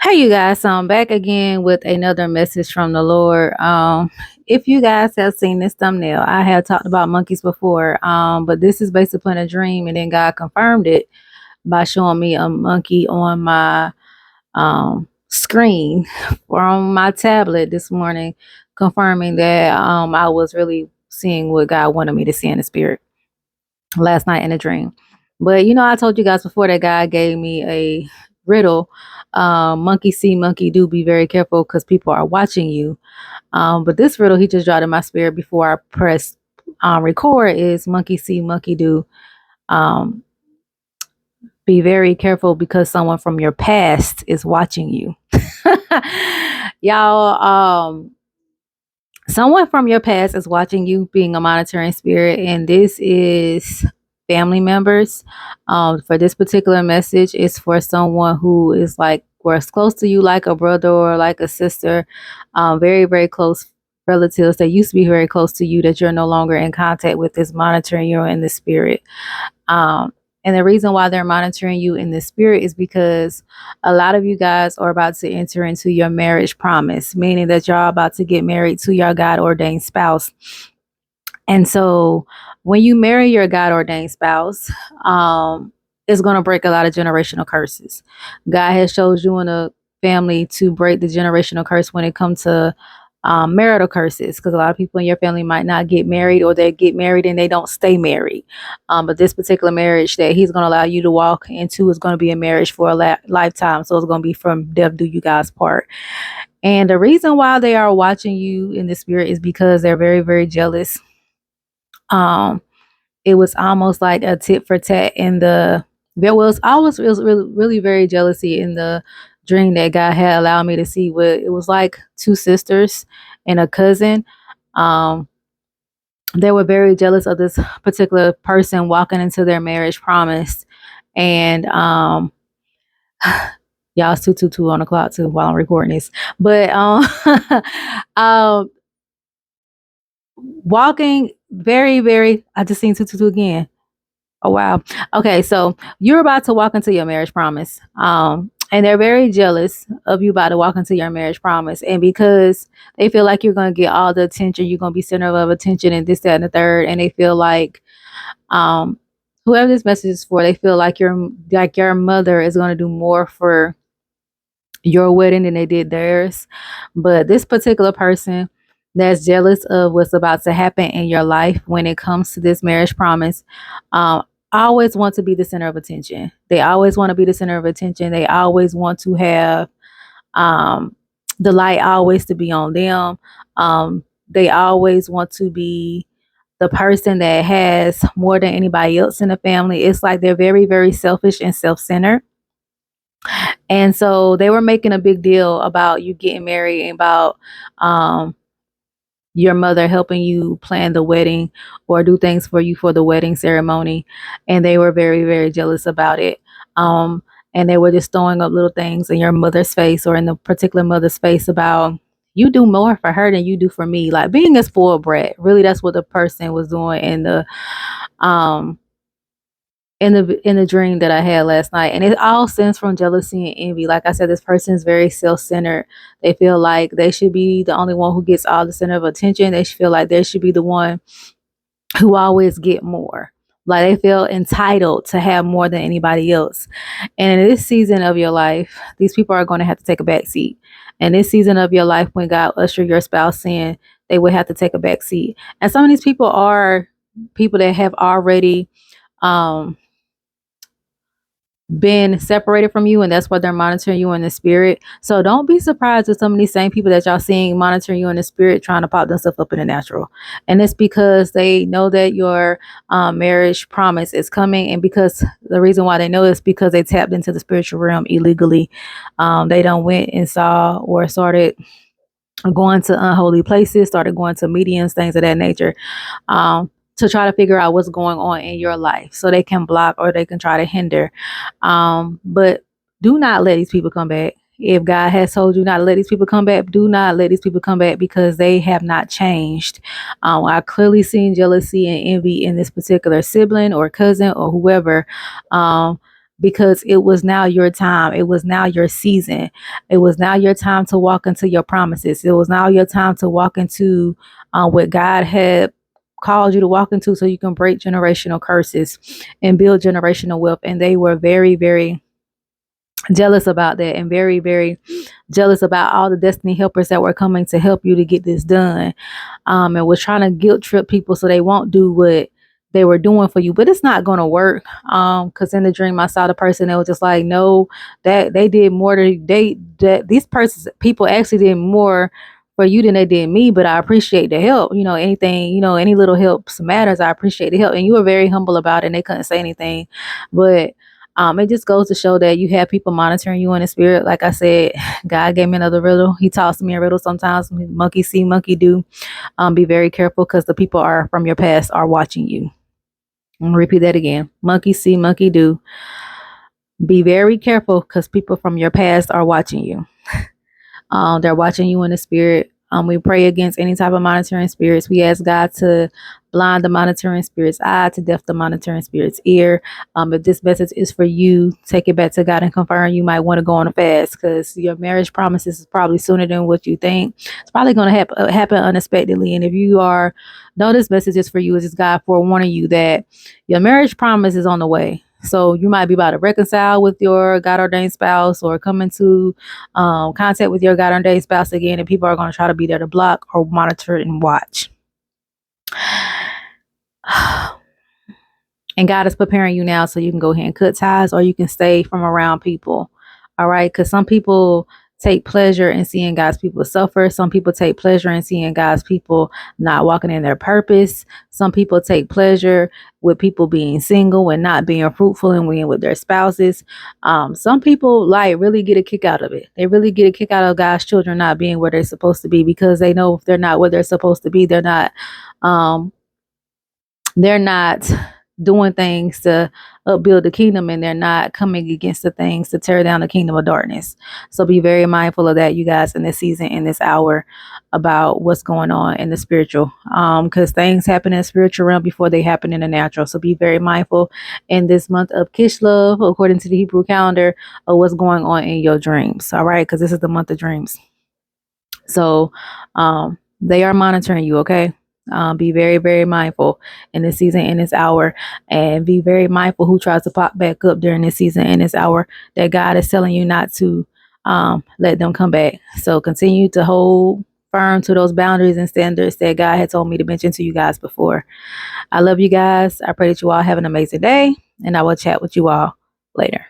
Hey you guys, so I'm back again with another message from the Lord. If you guys have seen this thumbnail, I have talked about monkeys before. But this is based upon a dream, and then God confirmed it by showing me a monkey on my screen from my tablet this morning, confirming that I was really seeing what God wanted me to see in the spirit last night in a dream. But I told you guys before that God gave me a riddle. Monkey see, monkey do. Be very careful because people are watching you. But this riddle he just dropped in my spirit before I press record is monkey see, monkey do. Um, be very careful because someone from your past is watching you. Y'all, someone from your past is watching you, being a monitoring spirit, and this is family members. For this particular message, it's for someone who is like was close to you, like a brother or like a sister, very very close relatives that used to be very close to you that you're no longer in contact with, is monitoring you in the spirit. Um, and the reason why they're monitoring you in the spirit is because a lot of you guys are about to enter into your marriage promise, meaning that y'all about to get married to your God ordained spouse. And so when you marry your God ordained spouse, it's going to break a lot of generational curses. God has showed you in a family to break the generational curse when it comes to marital curses, because a lot of people in your family might not get married, or they get married and they don't stay married. But this particular marriage that he's going to allow you to walk into is going to be a marriage for a lifetime. So it's going to be from death do you guys part. And the reason why they are watching you in the spirit is because they're very, very jealous. Um, it was almost like a tit for tat in the there was always it was really, really very jealousy in the dream that God had allowed me to see. With it was like two sisters and a cousin. Um, they were very jealous of this particular person walking into their marriage promise, and y'all, it's 2:22 on the clock too while I'm recording this. But um, walking very, very. I just seen 2:22 again. Oh wow. Okay, so you're about to walk into your marriage promise. And they're very jealous of you about to walk into your marriage promise. And because they feel like you're gonna get all the attention, you're gonna be center of attention and this, that, and the third, and they feel like um whoever this message is for, they feel like your mother is gonna do more for your wedding than they did theirs. But this particular person that's jealous of what's about to happen in your life when it comes to this marriage promise, um, always want to be the center of attention. They always want to be the center of attention. They always want to have um, the light always to be on them. They always want to be the person that has more than anybody else in the family. It's like they're very, very selfish and self-centered. And so they were making a big deal about you getting married and about um, your mother helping you plan the wedding or do things for you for the wedding ceremony. And they were very, very jealous about it. Um, and they were just throwing up little things in your mother's face or in the particular mother's face about you do more for her than you do for me. Like being a spoiled brat. Really, that's what the person was doing um in the dream that I had last night. And it all stems from jealousy and envy. Like I said, this person is very self-centered. They feel like they should be the only one who gets all the center of attention. They feel like they should be the one who always get more. Like they feel entitled to have more than anybody else. And in this season of your life, these people are going to have to take a back seat. And this season of your life, when God usher your spouse in, they will have to take a back seat. And some of these people are people that have already um been separated from you, and that's why they're monitoring you in the spirit. So don't be surprised with some of these same people that y'all seeing monitoring you in the spirit trying to pop themselves up in the natural. And it's because they know that your marriage promise is coming, and because the reason why they know is because they tapped into the spiritual realm illegally. They don't went and saw or started going to unholy places, started going to mediums, things of that nature, to try to figure out what's going on in your life so they can block or they can try to hinder. But do not let these people come back. If God has told you not to let these people come back, do not let these people come back because they have not changed. I clearly seen jealousy and envy in this particular sibling or cousin or whoever. because it was now your time. It was now your season. It was now your time to walk into your promises. It was now your time to walk into what God had called you to walk into, so you can break generational curses and build generational wealth. And they were very, very jealous about that, and very, very jealous about all the destiny helpers that were coming to help you to get this done, and was trying to guilt trip people so they won't do what they were doing for you. But it's not going to work, because in the dream I saw the person that was just like, no, that they did more than that these persons people actually did more for you than they did me, but I appreciate the help. Anything, any little helps matters. I appreciate the help. And you were very humble about it, and they couldn't say anything. But it just goes to show that you have people monitoring you in the spirit. Like I said, God gave me another riddle. He tossed me a riddle sometimes. Monkey see, monkey do. Be very careful, because the people are from your past are watching you. I'm gonna repeat that again. Monkey see, monkey do. Be very careful, because people from your past are watching you. They're watching you in the spirit. We pray against any type of monitoring spirits. We ask God to blind the monitoring spirit's eye, to deaf the monitoring spirit's ear. If this message is for you, take it back to God and confirm. You might want to go on a fast, because your marriage promises is probably sooner than what you think. It's probably going to happen unexpectedly. And if you know this message is for you, it's just God forewarning you that your marriage promise is on the way. So you might be about to reconcile with your God ordained spouse, or come into contact with your God ordained spouse again, and people are going to try to be there to block or monitor and watch. And God is preparing you now, so you can go ahead and cut ties, or you can stay from around people. All right. Because some people take pleasure in seeing God's people suffer. Some people take pleasure in seeing God's people not walking in their purpose. Some people take pleasure with people being single and not being fruitful and being with their spouses. Some people really get a kick out of it. They really get a kick out of God's children not being where they're supposed to be, because they know if they're not where they're supposed to be, they're not doing things to upbuild the kingdom, and they're not coming against the things to tear down the kingdom of darkness. So be very mindful of that, you guys, in this season, in this hour, about what's going on in the spiritual, because things happen in the spiritual realm before they happen in the natural. So be very mindful in this month of Kislev, according to the Hebrew calendar, of what's going on in your dreams. All right, because this is the month of dreams. So they are monitoring you. Okay. Be very, very mindful in this season, in this hour, and be very mindful who tries to pop back up during this season, in this hour, that God is telling you not to let them come back. So continue to hold firm to those boundaries and standards that God had told me to mention to you guys before. I love you guys. I pray that you all have an amazing day, and I will chat with you all later.